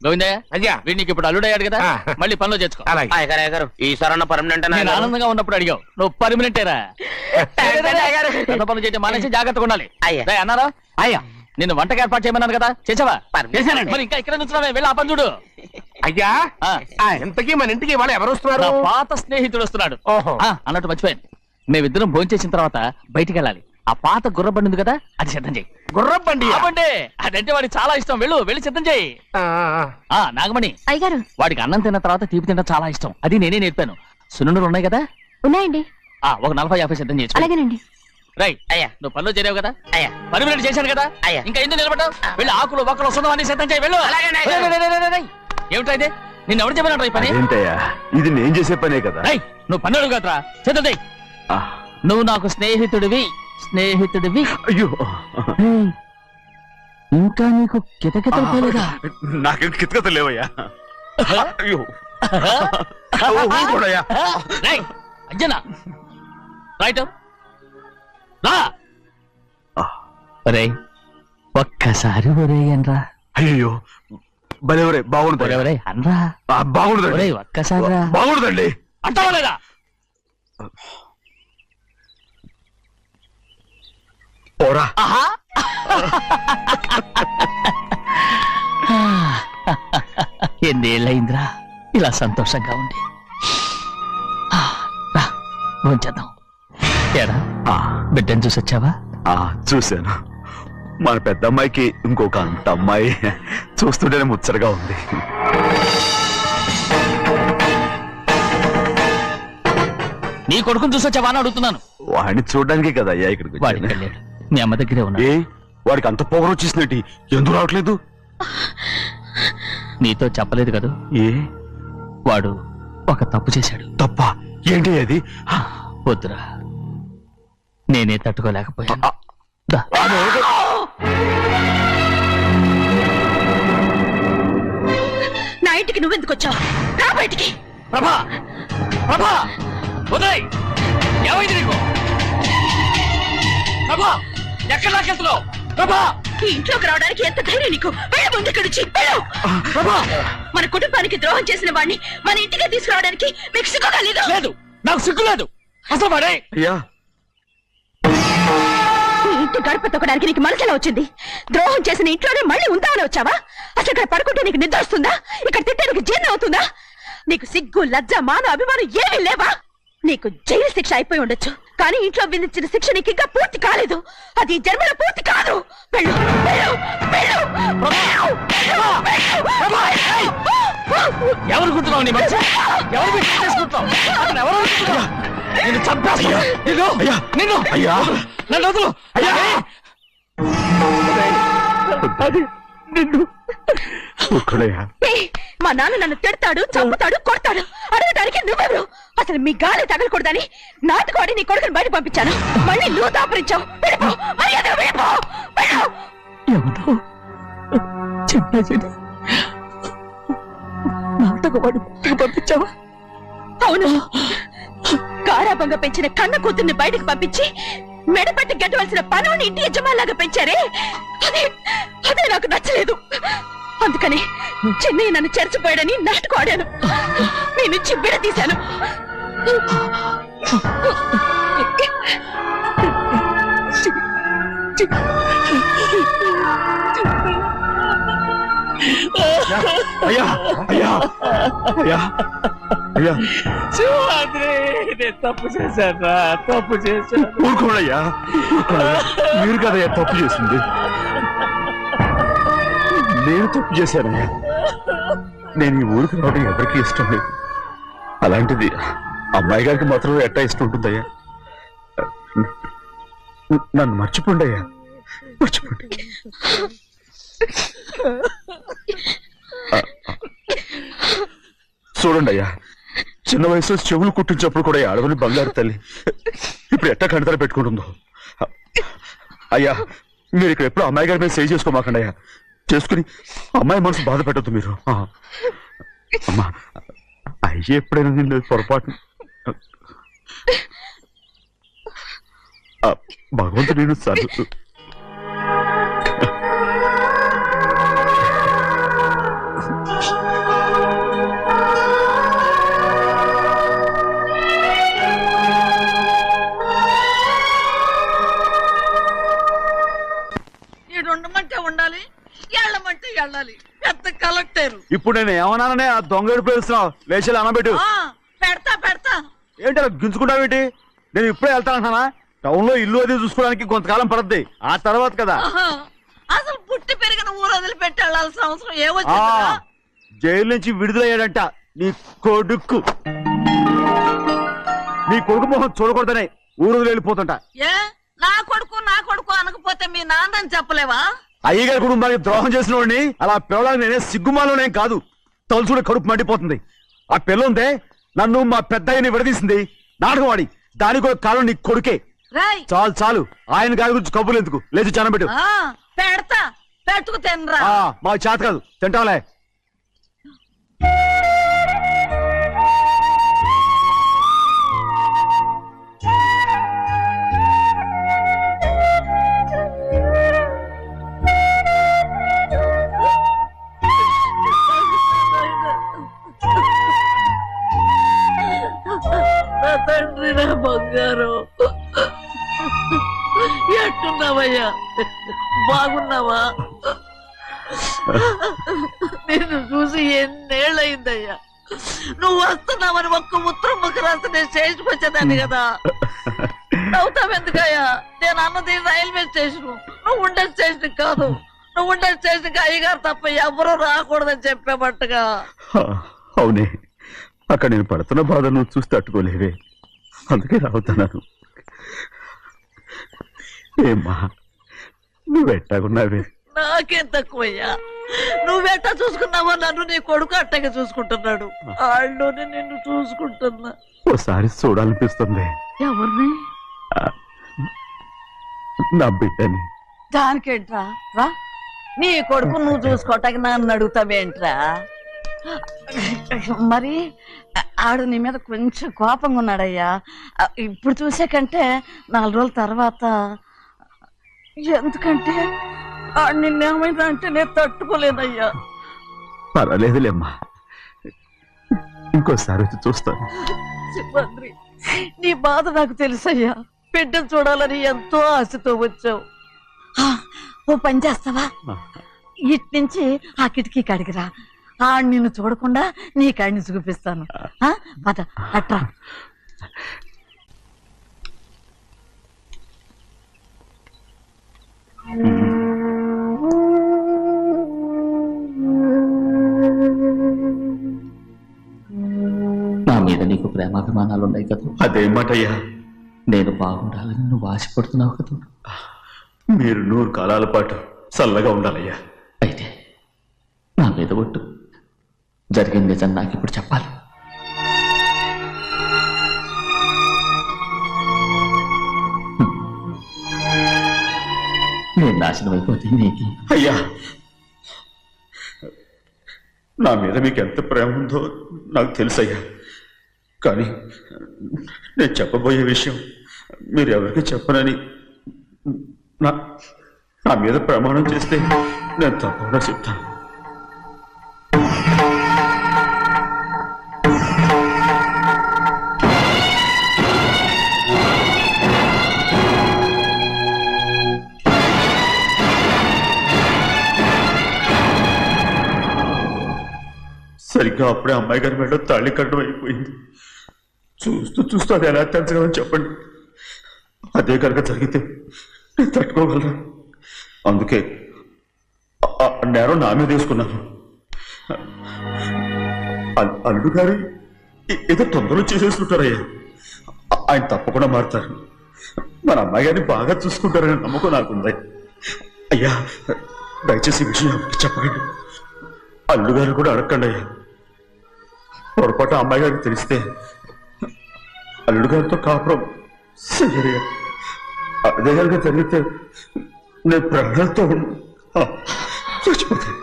గోవిందయ్య అయ్యా వీడికి ఇప్పుడు అల్లుడయ్యాడు కదా మళ్ళీ పనిలో చేర్చుకో. అలాగే ఈసారన్న పర్మనెంట్ నేను ఆనందంగా ఉన్నప్పుడు అడిగావు, నువ్వు పర్మనెంటేరా? పెద్ద పనులు చేయడం మానేసి జాగ్రత్తగా ఉండాలి. అయ్యా. రేయ్, అన్నారా? అయ్యా నిన్ను వంటకి ఏర్పాటు చేయమన్నాను కదా, చేసావా? చేశానండి. మరి ఇంకా ఇక్కడ నుంచున్నావే, వెళ్ళి ఆ పని చూడు. అయ్యా ఇంతకీ మన ఇంటికి ఇవాళ ఎవరు వస్తున్నారు? నా పాత స్నేహితుడు వస్తున్నాడు. ఓహో. అన్నట్టు మర్చిపోయాను, మేమిద్దరం భోంచేసిన తర్వాత బయటికి వెళ్ళాలి. ఆ పాత గుర్రబండి ఉంది కదా, అది సిద్ధం చేయి. గుర్రబండి అవ్వండి, అదంటే వాడికి చాలా ఇష్టం. వెళ్ళి సిద్ధం చేయి. నాగమణి, అయ్యగారు వాడికి అన్నం తిన్న తర్వాత తీపి తినడం చాలా ఇష్టం. అది నేనే నేర్పాను. సున్నుండలు ఉన్నాయి కదా, ఉన్నాయండి. ఒక 40-50 సిద్ధం చేసి. అలాగేనండి. రైట్. అయ్యా. నువ్వు పనిలో చేరావు కదా, అయ్యా. పర్మినెంట్ చేశాను కదా, అయ్యా. ఇంకా ఎందుకు నిలబడ్డావు? వెళ్ళి ఆకులు ఒక్కలు సున్నం అన్ని సిద్ధం చేయి. వెళ్ళు. ఏమిటా ఇది? నిన్ను ఎవరు చెప్పినట్టు ఈ పని? ఏంటయ్యా, ఇది నేను చేసే పనే కదా. రైట్, నువ్వు పన్నుడు కదరా, సిద్ధం చేయి. నువ్వు నాకు స్నేహితుడివి. అయ్యో, ఇంకా నీకు కితకితలు పోలేదా? నాకేం కితకత లేవయ్యా. అయ్యో ఊరుకోడయ్యా. రైట్, అంజనా రైట్ రా. ఒరేయ్, ఒక్కసారి ఒరే అనరా. అయ్యో భలేవరే, బాగుంటుంది. ఒరే అనరా. బాగుండదండి. ఒరే ఒక్కసారి రా. బాగుండదండి. అంటావా లేదా? పోరా. ఎన్నేళ్ళయిందిరా ఇలా సంతోషంగా ఉండి. భోంచేద్దాం. ఏరా, బిడ్డను చూసొచ్చావా? చూశాను. మన పెద్ద అమ్మాయికి ఇంకొక అంత అమ్మాయి చూస్తుంటేనే ముచ్చటగా ఉంది. నీ కొడుకుని చూసొచ్చావా అని అడుగుతున్నాను. వాడిని చూడడానికే కదా అయ్యా ఇక్కడికి వాడికి వచ్చాను. వెళ్ళాడు, మీ అమ్మ దగ్గరే ఉన్నాడు. వాడికి అంత పొగరు వచ్చేసినట్టు ఎందుకు రావట్లేదు? నీతో చెప్పలేదు కదా, వాడు ఒక తప్పు చేశాడు. తప్ప ఏంటి అది? వద్దురా, నేనే తట్టుకోలేకపోయాను. దా. నా ఇంటికి నువ్వెందుకు వచ్చావు? రా బయటికి. ప్రభా, ఉదయ్, ఏమైంది నీకు? ప్రభా, ఎక్కడ లాకెళ్తున్నావు? ప్రభా, ఈ ఇంట్లోకి రావడానికి ఎంత ధైర్యం నీకు? వెళ్ళు ముందు ఇక్కడి నుంచి, వెళ్ళు. ప్రభా, మన కుటుంబానికి ద్రోహం చేసిన వాడిని మన ఇంటికి తీసుకురావడానికి మీకు సిగ్గుగా లేదు? లేదు, నాకు సిగ్గు లేదు అసలు. వాడే అయ్యా, ఈ ఇంటి గడప తొక్కడానికి నీకు మనసులో వచ్చింది. ద్రోహం చేసిన ఇంట్లోనే మళ్ళీ ఉందామని వచ్చావా? అసలు ఇక్కడ పడుకుంటే నీకు నిద్ర వస్తుందా? ఇక్కడ తింటే నీకు జీర్ణం అవుతుందా? నీకు సిగ్గు, లజ్జ, మాన, అభిమానం ఏమీ లేవా? నీకు జైలు శిక్ష అయిపోయి ఉండొచ్చు, కానీ ఇంట్లో విధించిన శిక్ష నీకు ఇంకా పూర్తి కాలేదు. అది జన్మలో పూర్తి కాదు. వెళ్ళు, వెళ్ళు, వెళ్ళు, వెళ్ళు, వెళ్ళు. ఎవరు గుర్తున్నావు? నీ మంచి ఎవరు చేసుకుంటున్నావు? అతను ఎవరు అనుకుంటున్నావు? నిన్ను చంపేస్తా. నిన్ను అయ్యా, నన్ను వదులు. అయ్యా, అది నిన్ను. ఊరుకోడయ్యా. ఏయ్, మా నాన్న నన్ను తిడతాడు, చంపుతాడు, కొడతాడు. అడగడానికి నువ్వెవరు? అసలు మీ గాలి తగలకూడదని నాటుకోడి నీ కొడుకుని బయట పంపించాను. మళ్ళీ నువ్వు దాపరించావు. వెళ్ళిపో, మర్యాదగా వెళ్ళిపో, వెళ్ళు. ఎవరు చెప్పేది? నాటకవాడు పంపించావా? అవును, గారాబంగా పెంచిన కన్న కూతుర్ని బయటకు పంపించి మెడపట్టి గెట్టవలసిన పనుని ఇంటి యజమానిలాగా పెంచారే, అదే నాకు నచ్చలేదు. అందుకని చెన్నై నన్ను చెరచిపోయాడని నాటకం ఆడాను. మీ నుంచి విడదీశాను. అయ్యా, అయ్యా, అయ్యా, అయ్యా, తప్పు చేశాను, తప్పు చేశాను. ఊరుకోడయ్యా. మీరు కదయ్యా తప్పు చేసింది. నేను తప్పు చేశానయ్యా. నేను ఈ ఊరికి రావడం ఎవరికి ఇష్టం లేదు. అలాంటిది అమ్మాయి గారికి మాత్రం ఎట్టా ఇష్టం ఉంటుందయ్యా. నన్ను మర్చిపోండి అయ్యా, మర్చిపోండి. చూడండి అయ్యా, చిన్న వయసులో చెవులు కుట్టించినప్పుడు కూడా ఆడవని బంగారు తల్లి ఇప్పుడు ఎట్టా కంటతల పెట్టుకుంటుందో. అయ్యా, మీరు ఇక్కడ ఎప్పుడు అమ్మాయి గారి మీద సేవ్ చేసుకోమాకండి అయ్యా. చేసుకుని అమ్మాయి మనసు బాధ పెట్టద్దు మీరు. అమ్మా, అయ్యే ఎప్పుడైనా నేను పొరపాటు భగవంతుడు నేను సర్దు. పెద్ద కలెక్టర్. ఇప్పుడు నేను ఏమన్నాననే ఆ దొంగడు పిలుస్తున్నావు లేచి అనబెట్టు. పెడతా పెడతా. ఏంటి అలా గించుకుంటావేంటి? నేను ఇప్పుడే వెళ్తానంటున్నా. టౌన్ లో ఇల్లు అది చూసుకోవడానికి కొంతకాలం పడద్ది, ఆ తర్వాత కదా. అసలు పుట్టి పెరిగిన ఊరు వదిలిపెట్టి వెళ్ళాల్సిన అవసరం ఏమొచ్చిందా? జైలు నుంచి విడుదలయ్యాడంట నీ కొడుకు. నీ కొడుకు మొహం చూడకూడదనే ఊరు వదిలి వెళ్ళిపోతుంట. ఏ నా కొడుకు అనకపోతే మీ నాన్నని చెప్పలేవా? అయ్యగారి కుటుంబానికి ద్రోహం చేసిన వాడిని అలా పిల్లడానికి నేనే సిగ్గుమాలోనేం కాదు, తలుచుకుంటే కడుపు మండిపోతుంది. ఆ పిల్ల ఉందే నన్ను మా పెద్దయ్యని విడదీసింది, నాటకం ఆడి. దానికి కూడా కాలం నీ కొడుకే. చాలు చాలు, ఆయన గారి గురించి కబుర్లు ఎందుకు, లేచి జనం పెట్టు. పెడతా, పెట్టుకు తినరా. మాకు చేత కాదు, తింటాంలే. తండ్రి నా బంగారు, ఎట్టున్నావయ్యా? బాగున్నావా? నిన్ను చూసి ఎన్నేళ్ళయిందయ్యా. నువ్వు వస్తున్నావని ఒక్క ఉత్తరం ముఖ రాస్తే నేను స్టేషన్కి వచ్చేదాన్ని కదా. నవ్వుతావెందుకయ్యా? నేను అన్నది రైల్వే స్టేషన్, నువ్వు ఉండే స్టేషన్ కాదు. నువ్వు ఉండే స్టేషన్కి అయ్యగారు తప్ప ఎవరూ రాకూడదని చెప్పేమట్టుగా. అవునే, అక్కడ నేను పడుతున్న బాధ నువ్వు చూసి తట్టుకోలేవే, అందుకే రావుతున్నాను. ఏమ్మా నువ్వెట్టాగున్నావే? నాకేం తక్కువయ్యా, నువ్వెట్టా చూసుకున్నావో నన్ను నీ కొడుకు అట్టగా చూసుకుంటున్నాడు. వాళ్ళలోనే నిన్ను చూసుకుంటున్నా. ఓసారి చూడాలనిపిస్తుంది. ఎవరిని? నా బిడ్డని. దానికేంట్రా? రా, నీ కొడుకు నువ్వు చూసుకోవటానికి నన్ను అడుగుతావేంట్రా? మరి ఆడు నీ మీద కొంచెం కోపంగా ఉన్నాడయ్యా. ఇప్పుడు చూసే కంటే 4 రోజుల తర్వాత. ఎందుకంటే నిన్నేమైందా అంటే నేను తట్టుకోలేదయ్యా. పర్వాలేదులేమ్మా, ఇంకోసారి వచ్చి చూస్తాను. శివాద్రి, నీ బాధ నాకు తెలుసయ్యా. బిడ్డను చూడాలని ఎంతో ఆశతో వచ్చావు. ఓ పని చేస్తావా? ఇటు నుంచి ఆ కిటికీ కాడికిరా. నిన్ను చూడకుండా నీ కాడిని చూపిస్తాను. పద అట్రా. నా మీద నీకు ప్రేమాభిమానాలు ఉన్నాయి కదా. అదేమాటయ్యా? నేను బాగుండాలని నువ్వు ఆశపడుతున్నావు కదా. మీరు 100 కాలాల పాటు చల్లగా ఉండాలయ్యా. అయితే నా మీద ఒట్టు, జరిగింది నిజం నాకు ఇప్పుడు చెప్పాలి. నేను నాశనం అయిపోతే నీకు. అయ్యా, నా మీద మీకు ఎంత ప్రేమ ఉందో నాకు తెలుసయ్యా. కానీ నేను చెప్పబోయే విషయం మీరు ఎవరికి చెప్పనని నా మీద ప్రమాణం చేస్తే నేను తప్పకుండా చెప్తాను. సరిగ్గా అప్పుడే అమ్మాయి గారి మెడలో తాళి కట్టడం అయిపోయింది. చూస్తూ చూస్తూ అది ఎలా తెంచగలని చెప్పండి. అదే కనుక జరిగితే నేను తట్టుకోగలరా? అందుకే నేరం నా మీద తీసుకున్నాను. అల్లుడు గారు ఏదో తొందరలో చేసేసుకుంటారయ్యా. ఆయన తప్పకుండా మారుతారు. మన అమ్మాయి గారిని బాగా చూసుకుంటారని నమ్మకం నాకుంది. అయ్యా, దయచేసి ఈ విషయం చెప్పండి. అల్లుడు గారు కూడా అడగండి అయ్యా. పొరపాటు అమ్మాయి గారికి తెలిస్తే అల్లుడు గారితో కాపురం సరిగా అదే కనుక జరిగితే నేను ప్రాణాలతో చచ్చిపోతాను.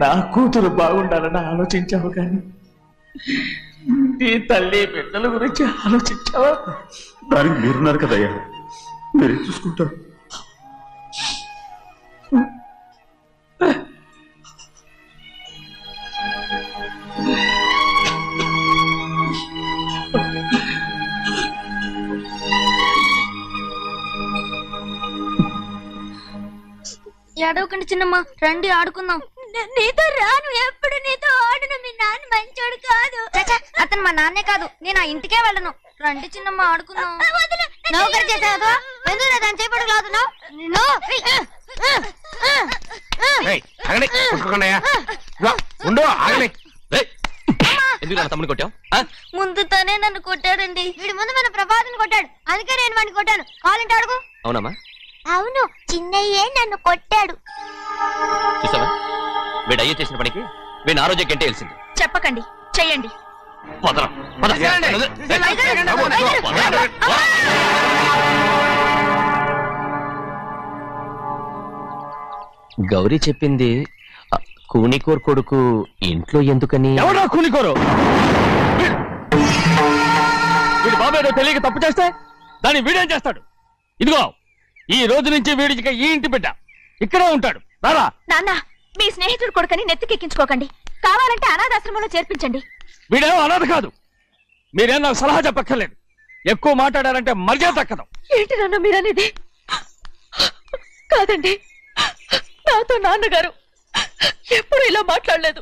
నా కూతురు బాగుండాలని ఆలోచించావు, కానీ నీ తల్లి బిడ్డల గురించి ఆలోచించావా? దానికి మీరున్నారు కదయ్యా, మీరే చూసుకుంటారు. ఏడవకండి చిన్నమ్మ, రండి ఆడుకుందాం. నీతో రాను, ఎప్పుడు నీతో ఆడను. మీ నాన్న మంచోడు కాదు. అతను మా నాన్నే కాదు, నేను ఆ ఇంటికే వెళ్ళను. రండి చిన్నమ్మ ఆడుకుందాం. నౌకరు చేసావు ఎందుకు దాని చేపడు కాదు ఆగండి, కొట్టుకోకండియా. ఉండు, ఆగండి. ఎందుకు నా తమ్ముని కొట్టావు? ముందు తనే నన్ను కొట్టాడండి. వీడి ముందు మన ప్రభాతం కొట్టాడు, అందుకే నేను వాడిని కొట్టాను. కావాలంటే అడుగు. అవునమ్మా, అవును, చిన్నయ్యే నన్ను కొట్టాడు. చూసావా వీడు అయ్యో చేసిన పనికి వీడిని ఆ రోజే గంటే తెలిసింది. చెప్పకండి, చెయ్యండి. పదరా, పద. గౌరీ చెప్పింది కూనికోర్ కొడుకు ఇంట్లో ఎందుకని. ఎవడా కూనికోరు? వీడి బాబు ఏదో తెలియక తప్పు చేస్తే దాన్ని వీడేం చేస్తాడు? ఇదిగో ఈ రోజు నుంచి వీడికి ఈ ఇంటి బిడ్డ ఇక్కడే ఉంటాడు. రారా. నాన్న, మీ స్నేహితుడు కొడుకని నెత్తికెక్కించుకోకండి. కావాలంటే అనాథాశ్రమంలో చేర్పించండి. వీడేమో అనాథ కాదు. మీరేం నాకు సలహా చెప్పక్కర్లేదు. ఎక్కువ మాట్లాడారంటే మర్యాద దక్కదు. ఏంటి నాన్న మీరనేది? కాదండి, నాతో నాన్నగారు ఎప్పుడు ఇలా మాట్లాడలేదు.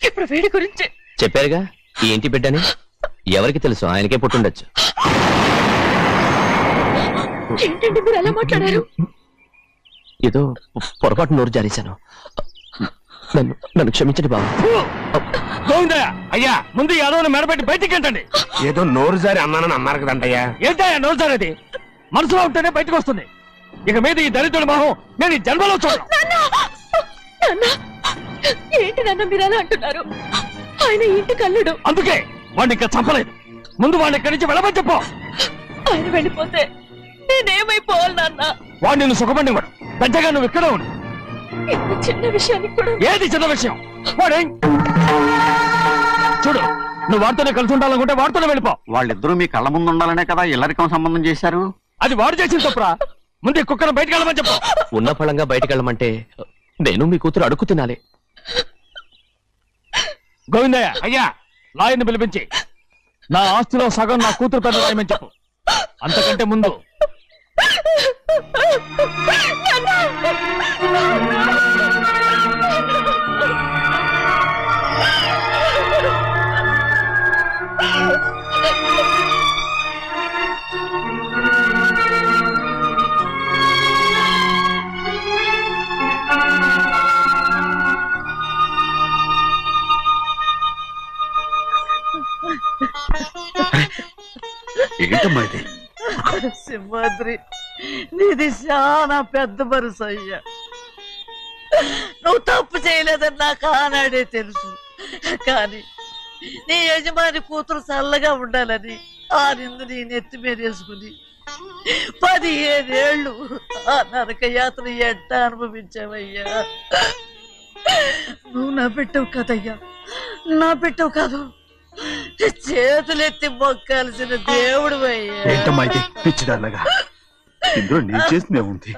ఇప్పుడు వీడి గురించి చెప్పారుగా ఈ ఇంటి బిడ్డని. ఎవరికి తెలుసు, ఆయనకే పుట్టుండొచ్చు. ఏంటండి మీరు అలా మాట్లాడారు? ఏదో పొరపాటు నోరు జారేశాను. నన్ను క్షమించండి బాబు. గోవిందయ్య, అయ్యా ముందు యాదవ్ని మెడబెట్టి బయటికి ఏంటండి? ఏదో నోరు జారి అన్నానని అన్నారు కదంటయ్యా. ఏంటయ్యా నోరు జారేది? మనసులో ఉంటేనే బయటకు వస్తుంది. ఇక మీద ఈ దరిద్రుడి మొహం నేను ఈ జన్మలో చూడను. నాన్న, ఏంటి నాన్న మీరు అలా అంటున్నారు? ఆయన ఇంటి కల్లుడు. అందుకే వాడిని ఇంకా చంపలేదు. ముందు వాడిని ఇక్కడి నుంచి వెళ్ళమని చెప్పు. ఆయన వెళ్ళిపోతే నేనేమైపోవాలి నాన్న? వాడు నిన్ను సుఖపడివాడు. పెద్దగా నువ్వు ఇక్కడే ఉండు. ఇంత చిన్న విషయానికి కూడా. ఏది చిన్న విషయం? వాడేం చూడు, నువ్వు వాడితోనే కలిసి ఉండాలనుకుంటే వాడితోనే వెళ్ళిపో. వాళ్ళిద్దరూ మీ కళ్ళ ముందు ఉండాలనే కదా ఇల్లరికం సంబంధం చేశారు. అది వాడు చేసిన తప్పురా. ముందు ఈ కుక్కను బయటకు వెళ్ళమని చెప్పు. ఉన్న ఫలంగా బయటకు వెళ్ళమంటే నేను మీ కూతురు అడుగు తినాలి. గోవిందయ్య, అయ్యా లాయర్ని పిలిపించి నా ఆస్తిలో సగం నా కూతురు పెద్ద రాయమని చెప్పు. అంతకంటే ముందు ఏంటమ్మా ఇది? సింహాద్రి, నీది చాలా పెద్ద మనసు అయ్యా. నువ్వు తప్పు చేయలేదని నాకు ఆనాడే తెలుసు. కానీ నీ యజమాని కూతురు చల్లగా ఉండాలని ఆ నిందు నీ నెత్తి మీద వేసుకుని 15 ఏళ్ళు ఆ నరక యాత్ర ఎట్ట అనుభవించావయ్యా. నువ్వు నా పెట్టవు కదయ్యా, నా పెట్టవు కాదు, చేతులెత్తి మొక్కాల్సిన దేవుడు అయ్యా. ఏంటమ్మా ఇది పిచ్చిదాన్నగా? ఇందులో నేను చేసిందే ఉంది.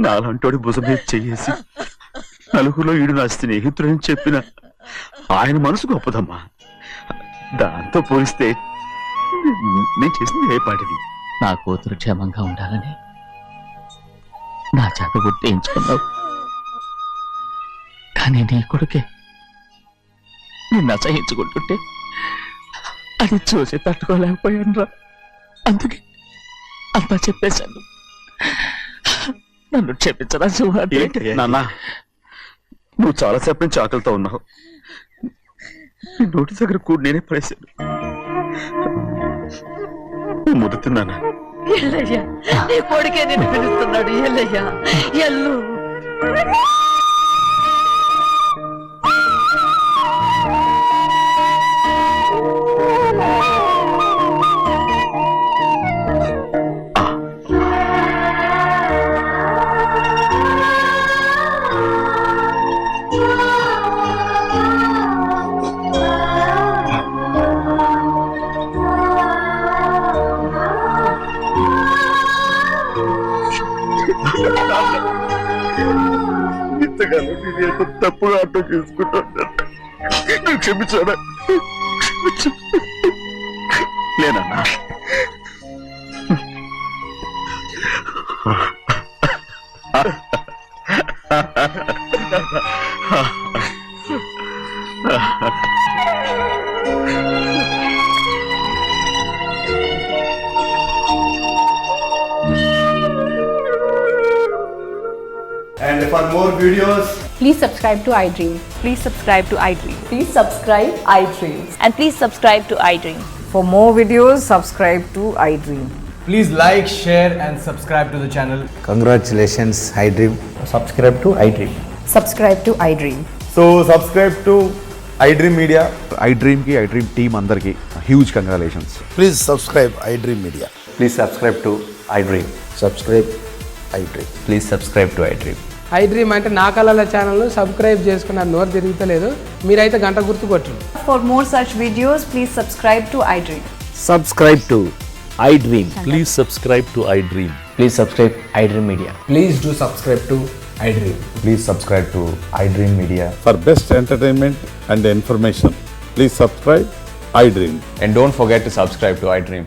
నాలంటోడి భుజం మీద చెయ్యేసి నలుగురిలో ఈడు నా స్నేహితుడని చెప్పిన ఆయన మనసు గొప్పదమ్మా. దాంతో పోలిస్తే నేను చేసింది ఏ పాటిది? నా కూతురు క్షేమంగా ఉండాలని నా చేత గుర్తించుకున్నావు. కానీ నీ కొడుకే నిన్ను అసహించుకుంటుంటే అది చూసి తట్టుకోలేకపోయాను రా. అందుకే అంతా చెప్పేశాను. నన్ను క్షమించరా సింహాద్రి. నాన్న, నువ్వు చాలాసేపు నుంచి ఆకలితో ఉన్నావు. నీ నోటి దగ్గర కూడా నేనే పడేశాను. ముద్దు తిన్నానా? ఎల్లయ్యా, నీ కొడుకే నిన్ను పిలుస్తున్నాడు. ఎల్లయ్యా, ఎల్లు. ఇంతకాలం నేను ఎంత తప్పుగా అర్థం చేసుకుంటాను. నువ్వు క్షమించాడా? లేనన్నా, And for more videos, Please subscribe to iDream. Please subscribe to iDream. Please subscribe iDream. And please subscribe to iDream. For more videos, subscribe to iDream. please like, share, and subscribe to the channel. Congratulations, iDream. Subscribe to iDream. Subscribe to iDream. So subscribe to iDream Media. iDream కి iDream team అందరికి huge congratulations. Please subscribe iDream Media. Please subscribe to iDream. Subscribe iDream. Please subscribe to iDream. iDream అంటే నా కళల channel subscribe చేసుకున్న నోరు తిరుగుతలేదు మీరైతే గంట గుర్తు కొట్టండి. For more such videos, please subscribe to iDream. Subscribe to iDream. Please subscribe to iDream. Please subscribe iDream Media. Please do subscribe to iDream. Please subscribe to iDream Media. For best entertainment and information please subscribe iDream. And don't forget to subscribe to iDream.